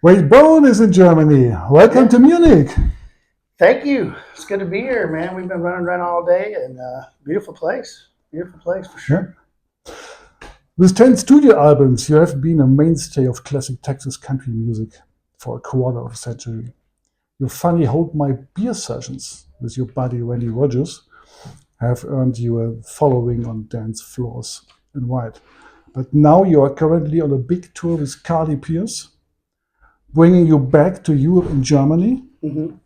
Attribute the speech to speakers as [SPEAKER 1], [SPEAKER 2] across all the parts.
[SPEAKER 1] Wade Bowen is in Germany. Welcome to Munich.
[SPEAKER 2] Thank you. It's good to be here, man. We've been running around all day, and beautiful place for sure.
[SPEAKER 1] With 10 studio albums, you have been a mainstay of classic Texas country music for a quarter of a century. Your funny Hold My Beer sessions with your buddy Randy Rogers have earned you a following on dance floors in white. But now you are currently on a big tour with Carly Pearce, bringing you back to Europe and Germany.
[SPEAKER 2] Mm-hmm.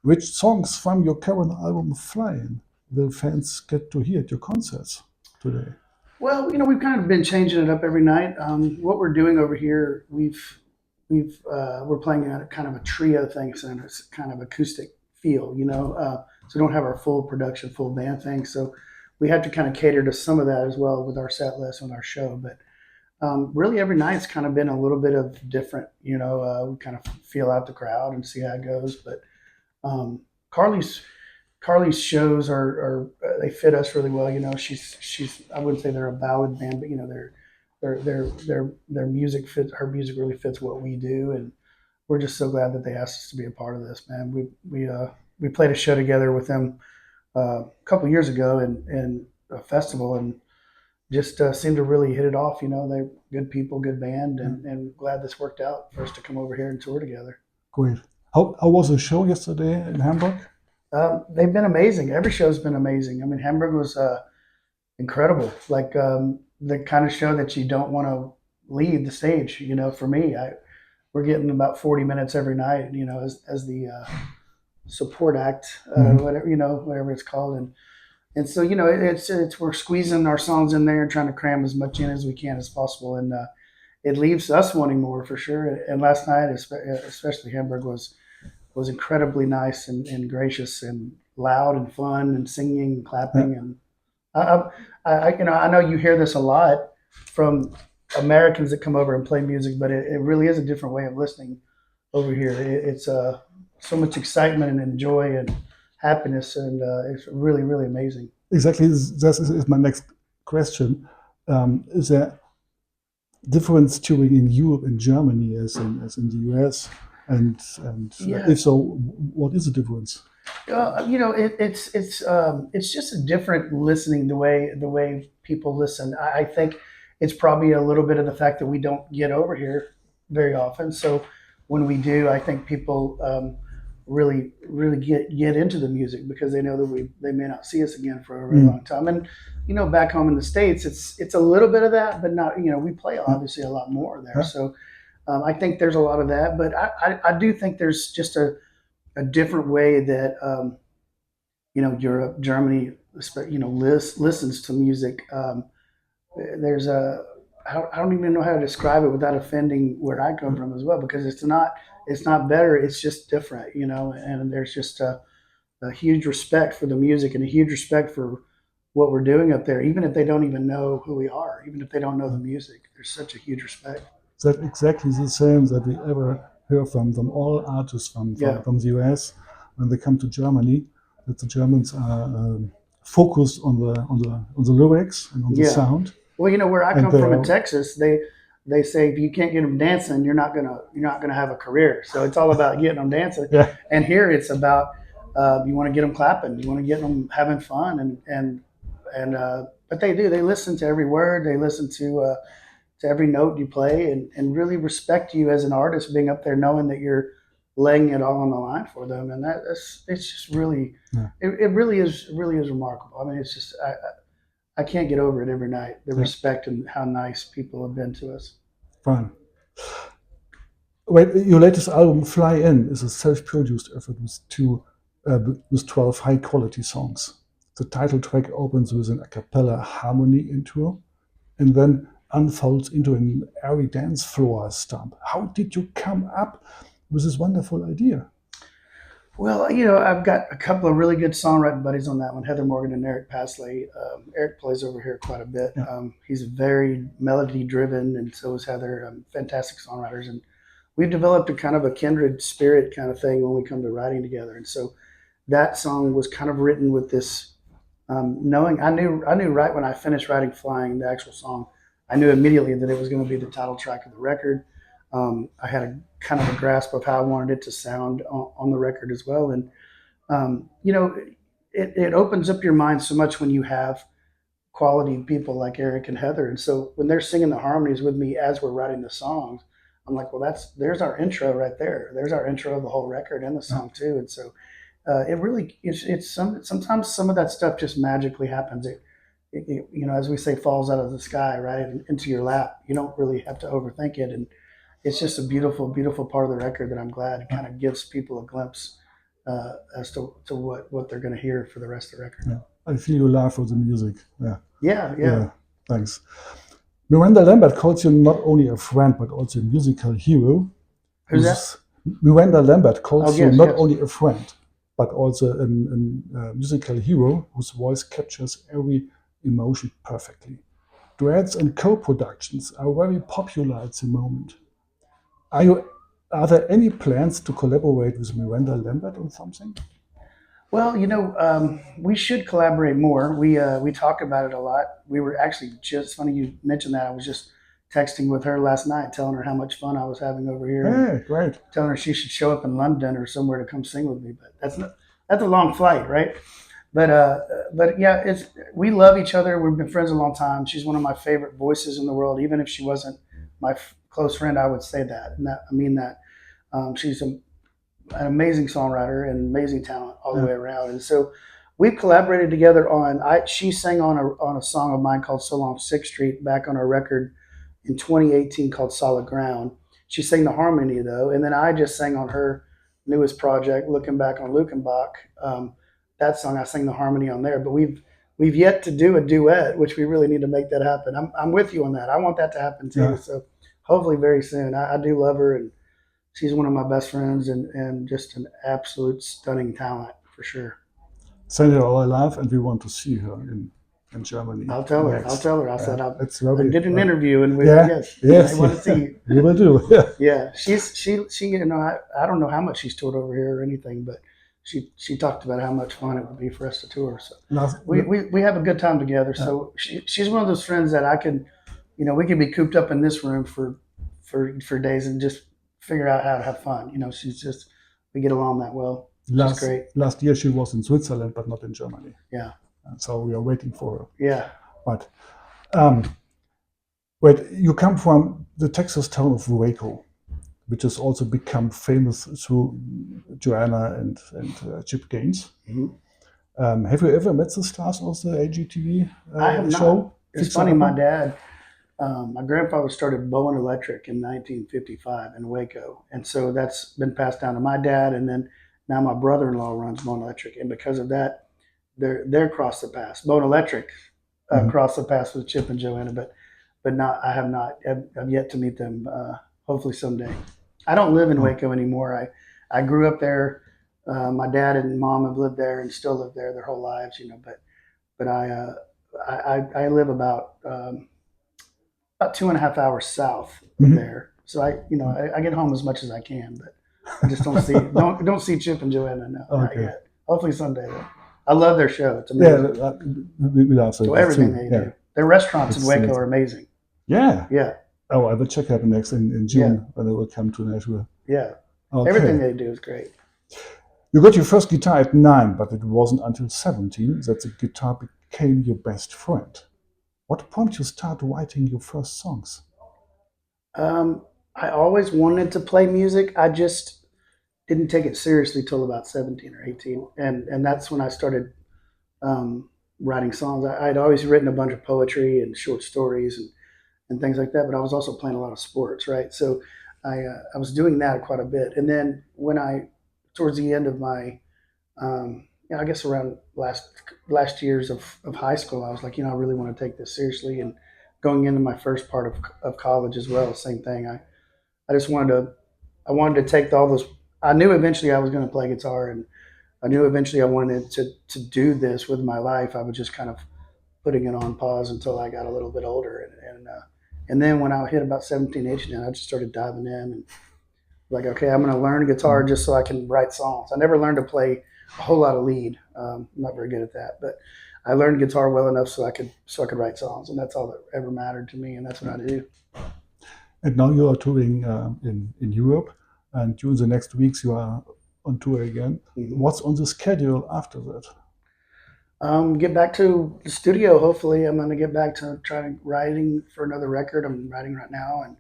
[SPEAKER 1] Which songs from your current album Flying will fans get to hear at your concerts today?
[SPEAKER 2] Well, we've kind of been changing it up every night. What we're doing over here, we're playing a kind of a trio thing, so it's kind of acoustic feel, so we don't have our full production, full band thing. So we have to kind of cater to some of that as well with our set list on our show. But really, every night's kind of been a little bit of different. We kind of feel out the crowd and see how it goes. But Carly's shows are they fit us really well. She's I wouldn't say they're a ballad band, but their music fits. Her music really fits what we do, and we're just so glad that they asked us to be a part of this, man. We played a show together with them a couple years ago in a festival, and just seemed to really hit it off. They're good people, good band, and glad this worked out for us to come over here and tour together.
[SPEAKER 1] Great. How was the show yesterday in Hamburg?
[SPEAKER 2] They've been amazing. Every show's been amazing. I mean, Hamburg was incredible. Like the kind of show that you don't want to leave the stage. For me, we're getting about 40 minutes every night. As the support act, whatever it's called, and so it's we're squeezing our songs in there and trying to cram as much in as we can as possible, and it leaves us wanting more for sure. And last night, especially Hamburg was incredibly nice and gracious and loud and fun and singing and clapping. And I know you hear this a lot from Americans that come over and play music, but it really is a different way of listening over here. It's so much excitement and joy and happiness, and it's really, really amazing.
[SPEAKER 1] Exactly. This is my next question. Is there difference touring in Europe and Germany as in the US? And
[SPEAKER 2] Yeah.
[SPEAKER 1] if so, what is the difference?
[SPEAKER 2] It's just a different listening, the way people listen. I think it's probably a little bit of the fact that we don't get over here very often. So when we do, I think people really get into the music because they know that they may not see us again for a very long time. And back home in the States, it's a little bit of that, but not. We play obviously a lot more there. So I think there's a lot of that, but I do think there's just a different way that Europe, Germany, listens to music. There's I don't even know how to describe it without offending where I come from as well, because it's not better, it's just different, and there's just a huge respect for the music and a huge respect for what we're doing up there, even if they don't even know who we are, even if they don't know the music. There's such a huge respect.
[SPEAKER 1] That's exactly the same that we ever hear from all artists from the US when they come to Germany, that the Germans are focused on the lyrics and on the sound.
[SPEAKER 2] Well, where I come from in Texas, they say if you can't get them dancing, you're not gonna have a career. So it's all about getting them dancing. And here it's about you want to get them clapping, you want to get them having fun, but they do. They listen to every word. They listen to every note you play, and really respect you as an artist, being up there knowing that you're laying it all on the line for them. And it's just really, it really is remarkable. I mean, it's just, I can't get over it every night, the respect and how nice people have been to us.
[SPEAKER 1] Fine. Wait, your latest album, Fly In, is a self-produced effort with 12 high-quality songs. The title track opens with an a cappella harmony intro, and then unfolds into an airy dance floor stomp. How did you come up with this wonderful idea?
[SPEAKER 2] Well, I've got a couple of really good songwriting buddies on that one, Heather Morgan and Eric Pasley. Eric plays over here quite a bit. He's very melody driven, and so is Heather. Fantastic songwriters, and we've developed a kind of a kindred spirit kind of thing when we come to writing together. And so that song was kind of written with this knowing. I knew right when I finished writing Flying, the actual song, I knew immediately that it was going to be the title track of the record. I had a kind of a grasp of how I wanted it to sound on the record as well. And it opens up your mind so much when you have quality people like Eric and Heather. And so when they're singing the harmonies with me as we're writing the songs, I'm like, well, there's our intro right there. There's our intro of the whole record and the song too. And so it really it's sometimes some of that stuff just magically happens. As we say, falls out of the sky right into your lap. You don't really have to overthink it, and it's just a beautiful, beautiful part of the record that I'm glad it kind of gives people a glimpse as to what they're going to hear for the rest of the record.
[SPEAKER 1] Yeah. I feel your love for the music.
[SPEAKER 2] Yeah.
[SPEAKER 1] Thanks. Miranda Lambert calls you not only a friend but also a musical hero.
[SPEAKER 2] Who's that?
[SPEAKER 1] Miranda Lambert calls you
[SPEAKER 2] yes,
[SPEAKER 1] not
[SPEAKER 2] yes.
[SPEAKER 1] only a friend but also a musical hero whose voice captures every emotion perfectly. Duets and co-productions are very popular at the moment. Are there any plans to collaborate with Miranda Lambert on something?
[SPEAKER 2] Well, we should collaborate more. We talk about it a lot. We were actually just funny you mentioned that. I was just texting with her last night, telling her how much fun I was having over here,
[SPEAKER 1] Hey, great.
[SPEAKER 2] telling her she should show up in London or somewhere to come sing with me. But that's a long flight, right? But yeah, we love each other. We've been friends a long time. She's one of my favorite voices in the world. Even if she wasn't my close friend, I would say that, and I mean that. She's an amazing songwriter and amazing talent all the way around. And so we've collaborated together on. She sang on a song of mine called "So Long 6th Street" back on our record in 2018 called "Solid Ground." She sang the harmony though, and then I just sang on her newest project, "Looking Back on Lukenbach." That song I sang the harmony on there, but we've yet to do a duet, which we really need to make that happen. I'm with you on that. I want that to happen too.
[SPEAKER 1] Yeah.
[SPEAKER 2] So hopefully very soon. I do love her, and she's one of my best friends and just an absolute stunning talent for sure.
[SPEAKER 1] Send her all our love, and we want to see her in Germany.
[SPEAKER 2] I'll tell her.
[SPEAKER 1] next.
[SPEAKER 2] I'll tell her. I said I did an interview, and
[SPEAKER 1] yes,
[SPEAKER 2] I want to see you.
[SPEAKER 1] We will do.
[SPEAKER 2] Yeah, she. I don't know how much she's toured over here or anything, but she talked about how much fun it would be for us to tour. So we have a good time together. So she's one of those friends that I could, we could be cooped up in this room for days and just figure out how to have fun. We get along that well. She's great.
[SPEAKER 1] Last year she was in Switzerland, but not in Germany.
[SPEAKER 2] Yeah.
[SPEAKER 1] And so we are waiting for her.
[SPEAKER 2] Yeah.
[SPEAKER 1] But you come from the Texas town of Waco, which has also become famous through Joanna and Chip Gaines.
[SPEAKER 2] Mm-hmm.
[SPEAKER 1] Have you ever met the stars of the AGTV
[SPEAKER 2] I have
[SPEAKER 1] show?
[SPEAKER 2] Not. It's funny, my grandfather started Bowen Electric in 1955 in Waco. And so that's been passed down to my dad. And then now my brother-in-law runs Bowen Electric. And because of that, they're crossed the paths. Bowen Electric crossed the paths with Chip and Joanna, but not, I have not. I've yet to meet them, hopefully someday. I don't live in Waco anymore. I grew up there. My dad and mom have lived there and still live there their whole lives, but I live about 2.5 hours south of there. So I get home as much as I can, but I just don't see Chip and Joanna now. Not yet. Hopefully someday though. I love their show. It's amazing.
[SPEAKER 1] Yeah, we also
[SPEAKER 2] everything they do. Their restaurants in Waco are amazing.
[SPEAKER 1] Yeah.
[SPEAKER 2] Yeah.
[SPEAKER 1] Oh, I will check out next in June when I will come to Nashville.
[SPEAKER 2] Yeah. Okay. Everything they do is great.
[SPEAKER 1] You got your first guitar at 9, but it wasn't until 17 that the guitar became your best friend. What prompted you to start writing your first songs?
[SPEAKER 2] I always wanted to play music. I just didn't take it seriously till about 17 or 18. And that's when I started writing songs. I'd always written a bunch of poetry and short stories and things like that, but I was also playing a lot of sports, right? So I was doing that quite a bit. And then towards the end of my, I guess around last years of high school, I was like, I really want to take this seriously. And going into my first part of college as well, same thing. I just wanted to take all those. I knew eventually I was going to play guitar, and I knew eventually I wanted to do this with my life. I was just kind of putting it on pause until I got a little bit older, and then when I hit about 17, 18, I just started diving in and like, okay, I'm going to learn guitar just so I can write songs. I never learned to play a whole lot of lead. I'm not very good at that, but I learned guitar well enough so I could write songs, and that's all that ever mattered to me, and that's what I do.
[SPEAKER 1] And now you are touring in Europe, and during the next weeks you are on tour again.
[SPEAKER 2] Mhm.
[SPEAKER 1] What's on the schedule after that?
[SPEAKER 2] Get back to the studio. Hopefully, I'm going to get back to trying writing for another record. I'm writing right now, and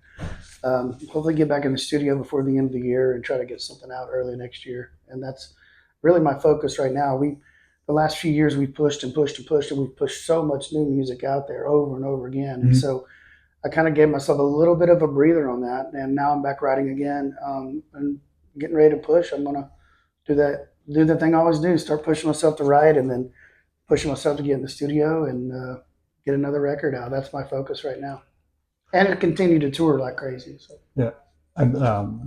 [SPEAKER 2] hopefully get back in the studio before the end of the year and try to get something out early next year. And that's really my focus right now. The last few years, we've pushed and pushed and pushed, and we've pushed so much new music out there over and over again. And so I kind of gave myself a little bit of a breather on that, and now I'm back writing again and getting ready to push. I'm gonna do the thing I always do: start pushing myself to write, and then pushing myself to get in the studio and get another record out. That's my focus right now, and to continue to tour like crazy. So.
[SPEAKER 1] Yeah, and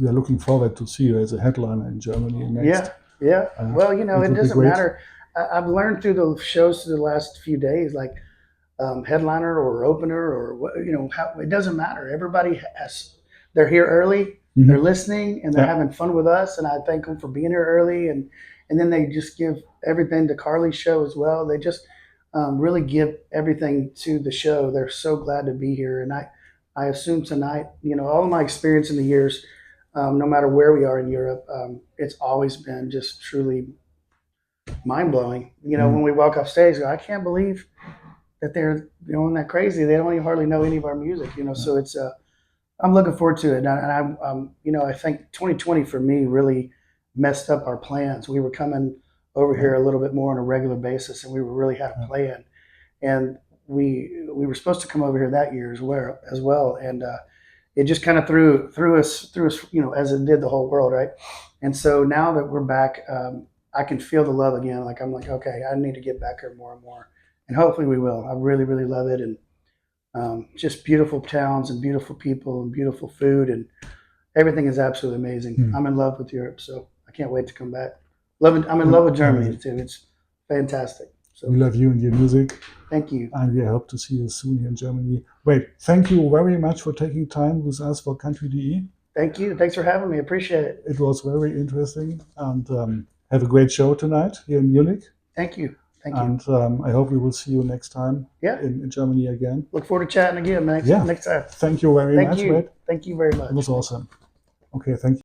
[SPEAKER 1] we are looking forward to see you as a headliner in Germany next.
[SPEAKER 2] Yeah. Well, it doesn't
[SPEAKER 1] great.
[SPEAKER 2] matter. I've learned through the shows through the last few days, like headliner or opener or it doesn't matter. Everybody they're here early, they're listening, and they're having fun with us. And I thank them for being here early, and then they just give everything to Carly's show as well. They just really give everything to the show. They're so glad to be here, and I assume tonight, all of my experience in the years, no matter where we are in Europe, it's always been just truly mind blowing. When we walk off stage, I can't believe that they're going that crazy. They don't even hardly know any of our music, So it's I'm looking forward to it, and I think 2020 for me really messed up our plans. We were coming over here a little bit more on a regular basis, and we really had a plan, and we were supposed to come over here that year as well, and it just kind of threw us, as it did the whole world, right? And so now that we're back, I can feel the love again. Like I'm like, okay, I need to get back here more and more, and hopefully we will. I really, really love it, and just beautiful towns and beautiful people and beautiful food, and everything is absolutely amazing. I'm in love with Europe, so I can't wait to come back. I'm in love with Germany too. It's fantastic. So
[SPEAKER 1] we love you and your music.
[SPEAKER 2] Thank you.
[SPEAKER 1] And we hope to see you soon here in Germany. Wade, thank you very much for taking time with us for Country.de.
[SPEAKER 2] Thank you. Thanks for having me. Appreciate it.
[SPEAKER 1] It was very interesting, and have a great show tonight here in Munich.
[SPEAKER 2] Thank you. Thank you.
[SPEAKER 1] And I hope we will see you next time in Germany again.
[SPEAKER 2] Look forward to chatting again next time.
[SPEAKER 1] Thank you very much,
[SPEAKER 2] Wade.
[SPEAKER 1] Wade.
[SPEAKER 2] Thank you very much.
[SPEAKER 1] It was awesome. Okay, thank you.